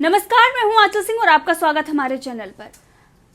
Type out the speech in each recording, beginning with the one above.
नमस्कार, मैं हूं आंचल सिंह और आपका स्वागत हमारे चैनल पर।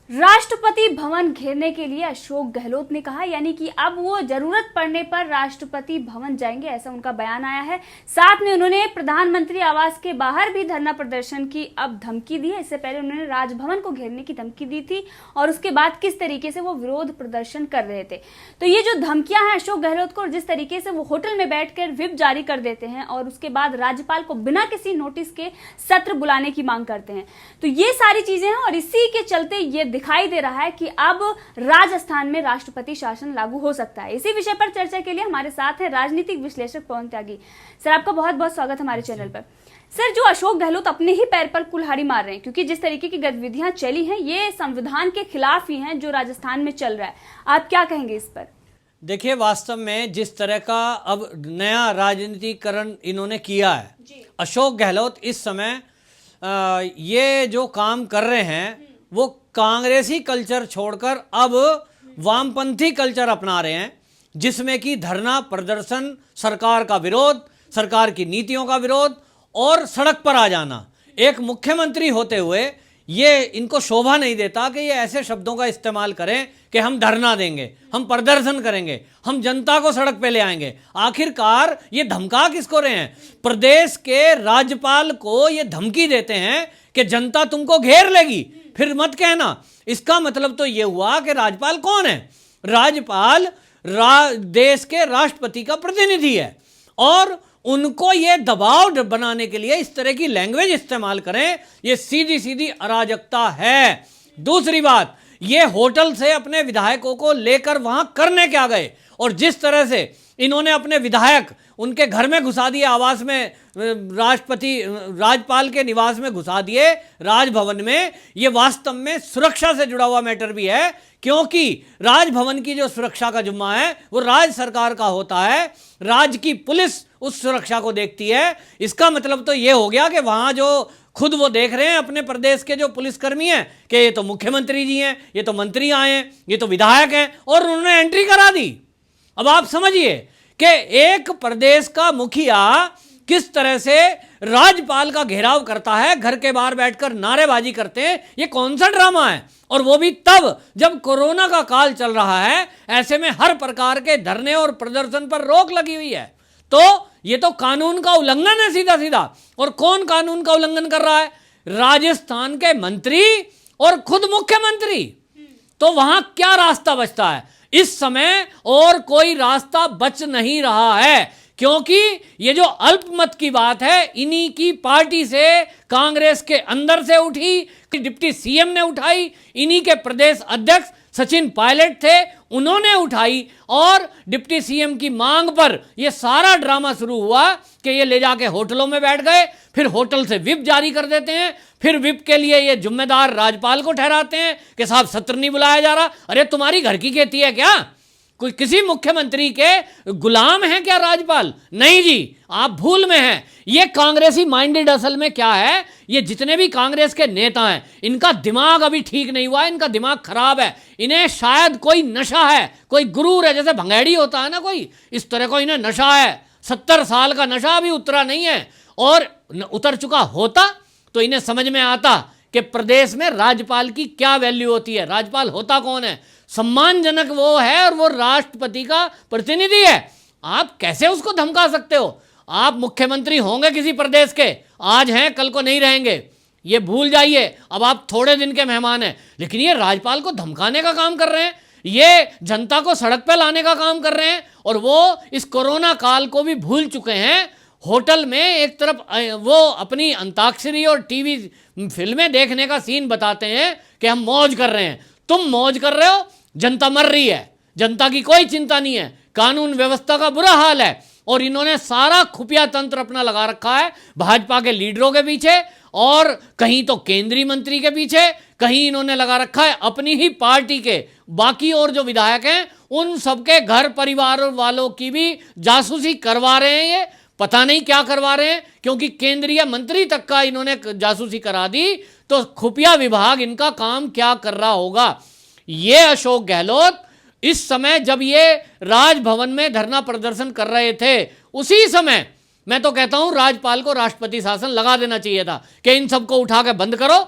राष्ट्रपति भवन घेरने के लिए अशोक गहलोत ने कहा, यानी कि अब वो जरूरत पड़ने पर राष्ट्रपति भवन जाएंगे, ऐसा उनका बयान आया है। साथ में उन्होंने प्रधानमंत्री आवास के बाहर भी धरना प्रदर्शन की अब धमकी दी है। इससे पहले उन्होंने राजभवन को घेरने की धमकी दी थी और उसके बाद किस तरीके से वो विरोध प्रदर्शन कर रहे थे। तो ये जो धमकियां हैं अशोक गहलोत को, और जिस तरीके से वो होटल में बैठकर व्हिप जारी कर देते हैं और उसके बाद राज्यपाल को बिना किसी नोटिस के सत्र बुलाने की मांग करते हैं, तो ये सारी चीजें हैं और इसी के चलते ये दिखाई दे रहा है कि अब राजस्थान में राष्ट्रपति शासन लागू हो सकता है। इसी विषय पर चर्चा के लिए हमारे साथ हैं राजनीतिक विश्लेषक पवन त्यागी। सर, आपका बहुत बहुत स्वागत हमारे चैनल पर। सर, जो अशोक गहलोत अपने ही पैर पर कुल्हाड़ी मार रहे हैं, क्योंकि जिस तरीके की गतिविधियां चली हैं ये संविधान के खिलाफ ही हैं जो राजस्थान में चल रहा है, आप क्या कहेंगे इस पर? देखिए, वास्तव में जिस तरह का अब नया राजनीतिकरण इन्होंने किया है, अशोक गहलोत इस समय ये जो काम कर रहे हैं वो कांग्रेसी कल्चर छोड़कर अब वामपंथी कल्चर अपना रहे हैं, जिसमें कि धरना प्रदर्शन, सरकार का विरोध, सरकार की नीतियों का विरोध और सड़क पर आ जाना। एक मुख्यमंत्री होते हुए ये इनको शोभा नहीं देता कि ये ऐसे शब्दों का इस्तेमाल करें कि हम धरना देंगे, हम प्रदर्शन करेंगे, हम जनता को सड़क पे ले आएंगे। आखिरकार ये धमका किसको रहे हैं? प्रदेश के राज्यपाल को ये धमकी देते हैं कि जनता तुमको घेर लेगी, फिर मत कहना। इसका मतलब तो ये हुआ कि राज्यपाल कौन है? राज्यपाल देश के राष्ट्रपति का प्रतिनिधि है और उनको ये दबाव बनाने के लिए इस तरह की लैंग्वेज इस्तेमाल करें, ये सीधी सीधी अराजकता है। दूसरी बात, ये होटल से अपने विधायकों को लेकर वहां करने क्या गए, और जिस तरह से इन्होंने अपने विधायक उनके घर में घुसा दिए, आवास में, राज्यपाल के निवास में घुसा दिए, राजभवन में, ये वास्तव में सुरक्षा से जुड़ा हुआ मैटर भी है, क्योंकि राजभवन की जो सुरक्षा का जिम्मा है वो राज्य सरकार का होता है। राज्य की पुलिस उस सुरक्षा को देखती है। इसका मतलब तो ये हो गया कि वहां जो खुद वो देख रहे हैं अपने प्रदेश के जो पुलिसकर्मी हैं कि ये तो मुख्यमंत्री जी हैं, ये तो मंत्री आए हैं, ये तो विधायक हैं, और उन्होंने एंट्री करा दी। अब आप समझिए कि एक प्रदेश का मुखिया किस तरह से राज्यपाल का घेराव करता है, घर के बाहर बैठकर नारेबाजी करते हैं। ये कौन सा ड्रामा है? और वो भी तब जब कोरोना का काल चल रहा है। ऐसे में हर प्रकार के धरने और प्रदर्शन पर रोक लगी हुई है, तो ये तो कानून का उल्लंघन है सीधा सीधा। और कौन कानून का उल्लंघन कर रहा है? राजस्थान के मंत्री और खुद मुख्यमंत्री। तो वहां क्या रास्ता बचता है? इस समय और कोई रास्ता बच नहीं रहा है, क्योंकि ये जो अल्पमत की बात है इन्हीं की पार्टी से, कांग्रेस के अंदर से उठी, डिप्टी सीएम ने उठाई, इन्हीं के प्रदेश अध्यक्ष सचिन पायलट थे, उन्होंने उठाई, और डिप्टी सीएम की मांग पर यह सारा ड्रामा शुरू हुआ कि ये ले जाके होटलों में बैठ गए, फिर होटल से व्हिप जारी कर देते हैं, फिर व्हिप के लिए ये जिम्मेदार राज्यपाल को ठहराते हैं कि साहब सत्र नहीं बुलाया जा रहा। अरे तुम्हारी घर की खेती है क्या? कोई किसी मुख्यमंत्री के गुलाम हैं क्या राज्यपाल? नहीं जी, आप भूल में हैं। ये कांग्रेसी माइंडेड असल में क्या है, ये जितने भी कांग्रेस के नेता हैं इनका दिमाग अभी ठीक नहीं हुआ है, इनका दिमाग खराब है। इन्हें शायद कोई नशा है, कोई गुरूर है, जैसे भंगेड़ी होता है ना कोई, इस तरह को इन्हें नशा है। 70 साल का नशा अभी उतरा नहीं है, और उतर चुका होता तो इन्हें समझ में आता कि प्रदेश में राज्यपाल की क्या वैल्यू होती है, राज्यपाल होता कौन है। सम्मानजनक वो है और वो राष्ट्रपति का प्रतिनिधि है। आप कैसे उसको धमका सकते हो? आप मुख्यमंत्री होंगे किसी प्रदेश के, आज हैं कल को नहीं रहेंगे, ये भूल जाइए। अब आप थोड़े दिन के मेहमान हैं, लेकिन ये राज्यपाल को धमकाने का काम कर रहे हैं, ये जनता को सड़क पर लाने का काम कर रहे हैं, और वो इस कोरोना काल को भी भूल चुके हैं। होटल में एक तरफ वो अपनी अंताक्षरी और टीवी फिल्में देखने का सीन बताते हैं कि हम मौज कर रहे हैं। तुम मौज कर रहे हो, जनता मर रही है, जनता की कोई चिंता नहीं है, कानून व्यवस्था का बुरा हाल है, और इन्होंने सारा खुफिया तंत्र अपना लगा रखा है भाजपा के लीडरों के पीछे, और कहीं तो केंद्रीय मंत्री के पीछे, कहीं इन्होंने लगा रखा है अपनी ही पार्टी के बाकी और जो विधायक हैं उन सबके घर परिवार वालों की भी जासूसी करवा रहे हैं। ये पता नहीं क्या करवा रहे हैं, क्योंकि केंद्रीय मंत्री तक का इन्होंने जासूसी करा दी, तो खुफिया विभाग इनका काम क्या कर रहा होगा। ये अशोक गहलोत इस समय जब ये राजभवन में धरना प्रदर्शन कर रहे थे, उसी समय मैं तो कहता हूं राज्यपाल को राष्ट्रपति शासन लगा देना चाहिए था कि इन सबको उठा के बंद करो।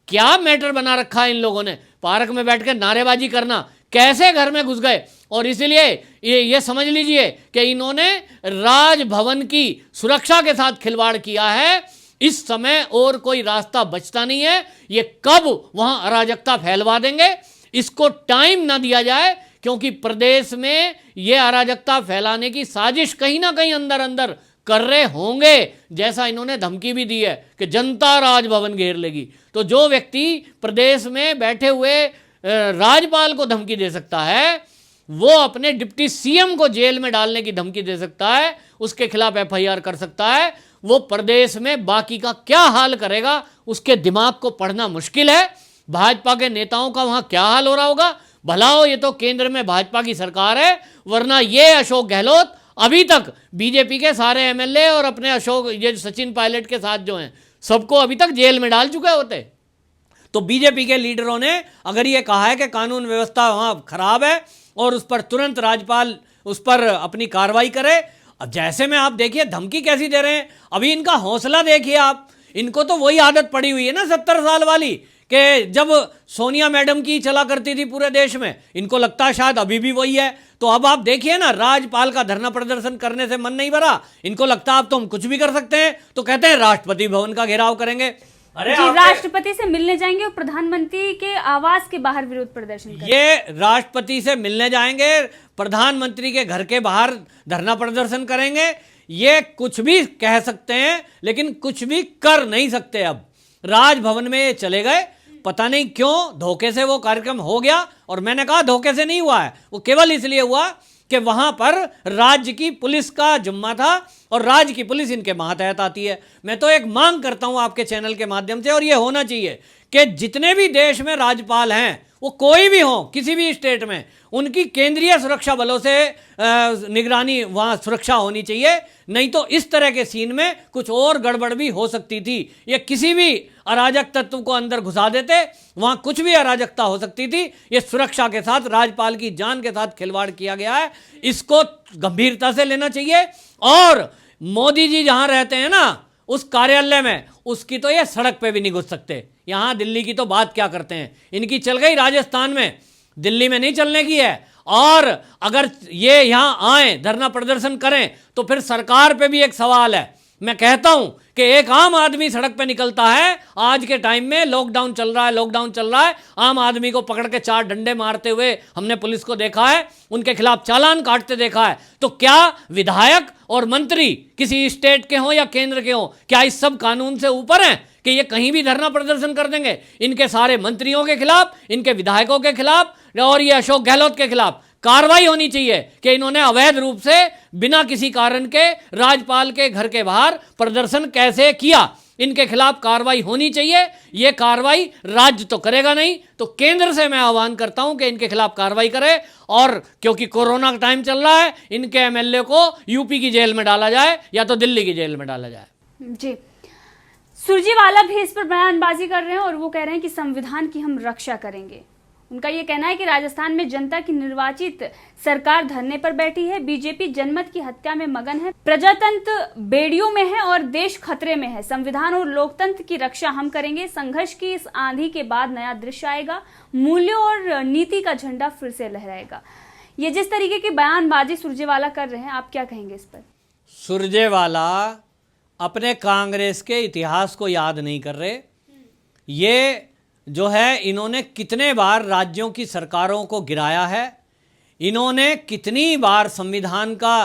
क्या मैटर बना रखा है इन लोगों ने, पार्क में बैठ के नारेबाजी करना, कैसे घर में घुस गए। और इसलिए ये समझ लीजिए कि इन्होंने राजभवन की सुरक्षा के साथ खिलवाड़ किया है। इस समय और कोई रास्ता बचता नहीं है। ये कब वहां अराजकता फैलवा देंगे, इसको टाइम ना दिया जाए, क्योंकि प्रदेश में ये अराजकता फैलाने की साजिश कहीं ना कहीं अंदर अंदर कर रहे होंगे। जैसा इन्होंने धमकी भी दी है कि जनता राजभवन घेर लेगी। तो जो व्यक्ति प्रदेश में बैठे हुए राज्यपाल को धमकी दे सकता है, वो अपने डिप्टी सीएम को जेल में डालने की धमकी दे सकता है, उसके खिलाफ एफआईआर कर सकता है। वो प्रदेश में बाकी का क्या हाल करेगा, उसके दिमाग को पढ़ना मुश्किल है। भाजपा के नेताओं का वहां क्या हाल हो रहा होगा, भला हो ये तो केंद्र में भाजपा की सरकार है, वरना ये अशोक गहलोत अभी तक बीजेपी के सारे एमएलए और अपने अशोक ये सचिन पायलट के साथ जो हैं सबको अभी तक जेल में डाल चुके होते। तो बीजेपी के लीडरों ने अगर ये कहा है कि कानून व्यवस्था वहां खराब है और उस पर तुरंत राज्यपाल उस पर अपनी कार्रवाई करे। अब जैसे में आप देखिए धमकी कैसी दे रहे हैं, अभी इनका हौसला देखिए आप। इनको तो वही आदत पड़ी हुई है ना 70 साल वाली, कि जब सोनिया मैडम की चला करती थी पूरे देश में, इनको लगता है शायद अभी भी वही है। तो अब आप देखिए ना, राज्यपाल का धरना प्रदर्शन करने से मन नहीं भरा, इनको लगता है अब तो हम कुछ भी कर सकते हैं, तो कहते हैं राष्ट्रपति भवन का घेराव करेंगे। अरे जी, राष्ट्रपति से मिलने जाएंगे और प्रधानमंत्री के आवास के बाहर विरोध प्रदर्शन करेंगे। ये राष्ट्रपति से मिलने जाएंगे, प्रधानमंत्री के घर के बाहर धरना प्रदर्शन करेंगे। ये कुछ भी कह सकते हैं लेकिन कुछ भी कर नहीं सकते। अब राजभवन में चले गए, पता नहीं क्यों धोखे से वो कार्यक्रम हो गया। और मैंने कहा धोखे से नहीं हुआ है, वो केवल इसलिए हुआ कि वहां पर राज्य की पुलिस का जिम्मा था और राज्य की पुलिस इनके मातहत आती है। मैं तो एक मांग करता हूं आपके चैनल के माध्यम से, और ये होना चाहिए कि जितने भी देश में राज्यपाल हैं, वो कोई भी हो किसी भी स्टेट में, उनकी केंद्रीय सुरक्षा बलों से निगरानी वहां सुरक्षा होनी चाहिए। नहीं तो इस तरह के सीन में कुछ और गड़बड़ भी हो सकती थी। ये किसी भी अराजक तत्व को अंदर घुसा देते, वहां कुछ भी अराजकता हो सकती थी। ये सुरक्षा के साथ, राज्यपाल की जान के साथ खिलवाड़ किया गया है, इसको गंभीरता से लेना चाहिए। और मोदी जी जहां रहते हैं ना, उस कार्यालय में, उसकी तो ये सड़क पे भी नहीं घुस सकते। यहां दिल्ली की तो बात क्या करते हैं, इनकी चल गई राजस्थान में, दिल्ली में नहीं चलने की है। और अगर ये यहां आए, धरना प्रदर्शन करें, तो फिर सरकार पे भी एक सवाल है। मैं कहता हूं कि एक आम आदमी सड़क पे निकलता है, आज के टाइम में लॉकडाउन चल रहा है, आम आदमी को पकड़ के 4 डंडे मारते हुए हमने पुलिस को देखा है, उनके खिलाफ चालान काटते देखा है। तो क्या विधायक और मंत्री किसी स्टेट के हों या केंद्र के हों, क्या इस सब कानून से ऊपर हैं कि ये कहीं भी धरना प्रदर्शन कर देंगे? इनके सारे मंत्रियों के खिलाफ, इनके विधायकों के खिलाफ और ये अशोक गहलोत के खिलाफ कार्रवाई होनी चाहिए कि इन्होंने अवैध रूप से बिना किसी कारण के राज्यपाल के घर के बाहर प्रदर्शन कैसे किया। इनके खिलाफ कार्रवाई होनी चाहिए। ये कार्रवाई राज्य तो करेगा नहीं, तो केंद्र से मैं आह्वान करता हूं कि इनके खिलाफ कार्रवाई करे। और क्योंकि कोरोना का टाइम चल रहा है, इनके एमएलए को यूपी की जेल में डाला जाए या तो दिल्ली की जेल में डाला जाए। जी, सुरजेवाला भी इस पर बयानबाजी कर रहे हैं और वो कह रहे हैं कि संविधान की हम रक्षा करेंगे। उनका ये कहना है कि राजस्थान में जनता की निर्वाचित सरकार धरने पर बैठी है, बीजेपी जनमत की हत्या में मगन है, प्रजातंत्र बेड़ियों में है और देश खतरे में है। संविधान और लोकतंत्र की रक्षा हम करेंगे। संघर्ष की इस आंधी के बाद नया दृश्य आएगा, मूल्यों और नीति का झंडा फिर से लहराएगा। ये जिस तरीके की बयानबाजी सुरजेवाला कर रहे हैं, आप क्या कहेंगे इस पर? सुरजेवाला अपने कांग्रेस के इतिहास को याद नहीं कर रहे। ये जो है, इन्होंने कितने बार राज्यों की सरकारों को गिराया है, इन्होंने कितनी बार संविधान का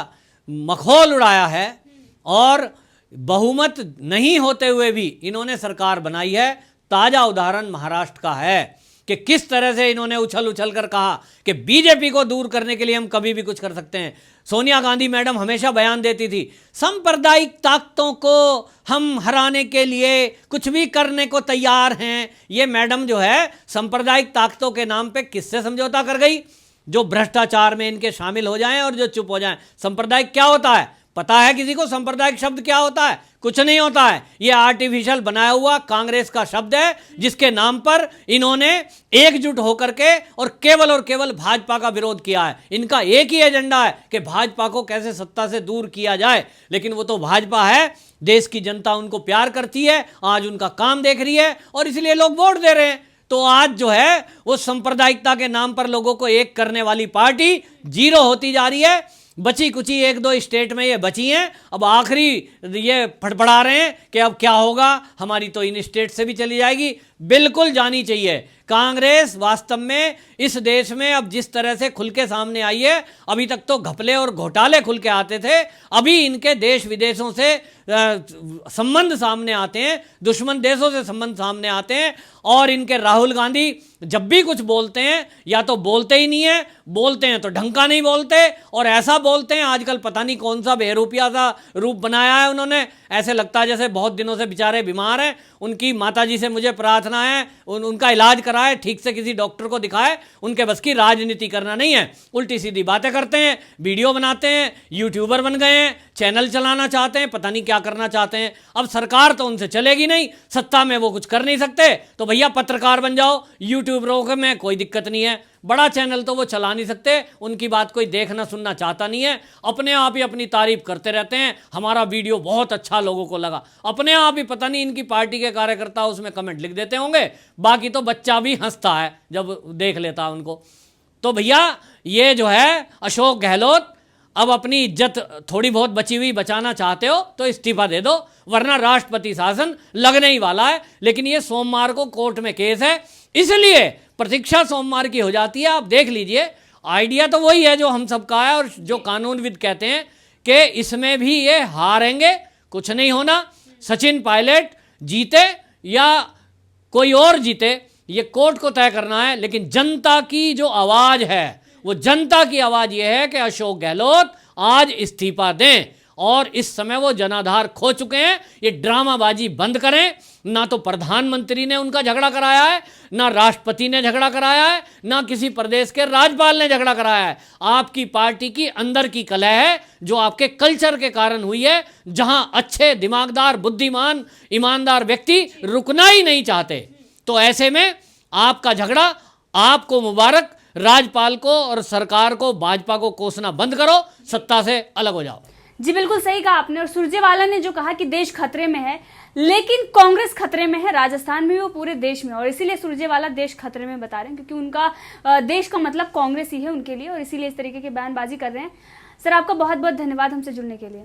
मखौल उड़ाया है, और बहुमत नहीं होते हुए भी इन्होंने सरकार बनाई है। ताज़ा उदाहरण महाराष्ट्र का है कि किस तरह से इन्होंने उछल उछल कर कहा कि बीजेपी को दूर करने के लिए हम कभी भी कुछ कर सकते हैं। सोनिया गांधी मैडम हमेशा बयान देती थी, सांप्रदायिक ताकतों को हम हराने के लिए कुछ भी करने को तैयार हैं। ये मैडम जो है सांप्रदायिक ताकतों के नाम पे किससे समझौता कर गई? जो भ्रष्टाचार में इनके शामिल हो जाएं और जो चुप हो जाएं। सांप्रदायिक क्या होता है? पता है किसी को सांप्रदायिक शब्द क्या होता है? कुछ नहीं होता है। ये आर्टिफिशियल बनाया हुआ कांग्रेस का शब्द है, जिसके नाम पर इन्होंने एकजुट होकर के और केवल भाजपा का विरोध किया है। इनका एक ही एजेंडा है कि भाजपा को कैसे सत्ता से दूर किया जाए, लेकिन वो तो भाजपा है, देश की जनता उनको प्यार करती है, आज उनका काम देख रही है और इसलिए लोग वोट दे रहे हैं। तो आज जो है वो सांप्रदायिकता के नाम पर लोगों को एक करने वाली पार्टी जीरो होती जा रही है। बची कुची एक दो स्टेट में ये बची हैं, अब आखिरी ये फड़फड़ा रहे हैं कि अब क्या होगा, हमारी तो इन स्टेट से भी चली जाएगी। बिल्कुल जानी चाहिए। कांग्रेस वास्तव में इस देश में अब जिस तरह से खुल के सामने आई है, अभी तक तो घपले और घोटाले खुल के आते थे, अभी इनके देश विदेशों से संबंध सामने आते हैं, दुश्मन देशों से संबंध सामने आते हैं। और इनके राहुल गांधी जब भी कुछ बोलते हैं या तो बोलते ही नहीं है, बोलते हैं तो ढंग का नहीं बोलते और ऐसा बोलते हैं, आजकल पता नहीं कौन सा बेरूपिया सा रूप बनाया है उन्होंने। ऐसे लगता है जैसे बहुत दिनों से बेचारे बीमार हैं। उनकी माताजी से मुझे प्रार्थना है उनका इलाज कराए, ठीक से किसी डॉक्टर को दिखाए। उनके बस की राजनीति करना नहीं है, उल्टी सीधी बातें करते हैं, वीडियो बनाते हैं, यूट्यूबर बन गए हैं, चैनल चलाना चाहते हैं, पता नहीं क्या करना चाहते हैं। अब सरकार तो उनसे चलेगी नहीं, सत्ता में वो कुछ कर नहीं सकते, तो भैया पत्रकार बन जाओ, यूट्यूबरों में कोई दिक्कत नहीं है। बड़ा चैनल तो वो चला नहीं सकते, उनकी बात कोई देखना सुनना चाहता नहीं है, अपने आप ही अपनी तारीफ करते रहते हैं। हमारा वीडियो बहुत अच्छा लोगों को लगा, अपने आप ही पता नहीं इनकी पार्टी के कार्यकर्ता उसमें कमेंट लिख देते होंगे, बाकी तो बच्चा भी हंसता है जब देख लेता है उनको। तो भैया ये जो है अशोक गहलोत, अब अपनी इज्जत थोड़ी बहुत बची हुई बचाना चाहते हो तो इस्तीफा दे दो, वरना राष्ट्रपति शासन लगने ही वाला है। लेकिन ये सोमवार को कोर्ट में केस है, इसलिए प्रतीक्षा सोमवार की हो जाती है। आप देख लीजिए, आइडिया तो वही है जो हम सबका है और जो कानूनविद कहते हैं कि इसमें भी ये हारेंगे, कुछ नहीं होना। सचिन पायलट जीते या कोई और जीते, ये कोर्ट को तय करना है। लेकिन जनता की जो आवाज है, वो जनता की आवाज ये है कि अशोक गहलोत आज इस्तीफा दें। और इस समय वो जनाधार खो चुके हैं, ये ड्रामाबाजी बंद करें। ना तो प्रधानमंत्री ने उनका झगड़ा कराया है, ना राष्ट्रपति ने झगड़ा कराया है, ना किसी प्रदेश के राज्यपाल ने झगड़ा कराया है। आपकी पार्टी की अंदर की कलह है जो आपके कल्चर के कारण हुई है, जहां अच्छे दिमागदार बुद्धिमान ईमानदार व्यक्ति रुकना ही नहीं चाहते। तो ऐसे में आपका झगड़ा, आपको मुबारक, राज्यपाल को और सरकार को, भाजपा को कोसना बंद करो, सत्ता से अलग हो जाओ। जी बिल्कुल सही कहा आपने। और सुरजेवाला ने जो कहा कि देश खतरे में है, लेकिन कांग्रेस खतरे में है, राजस्थान में भी, वो पूरे देश में। और इसीलिए सुरजेवाला देश खतरे में बता रहे हैं, क्योंकि उनका देश का मतलब कांग्रेस ही है उनके लिए, और इसीलिए इस तरीके की बयानबाजी कर रहे हैं। सर आपका बहुत बहुत धन्यवाद हमसे जुड़ने के लिए।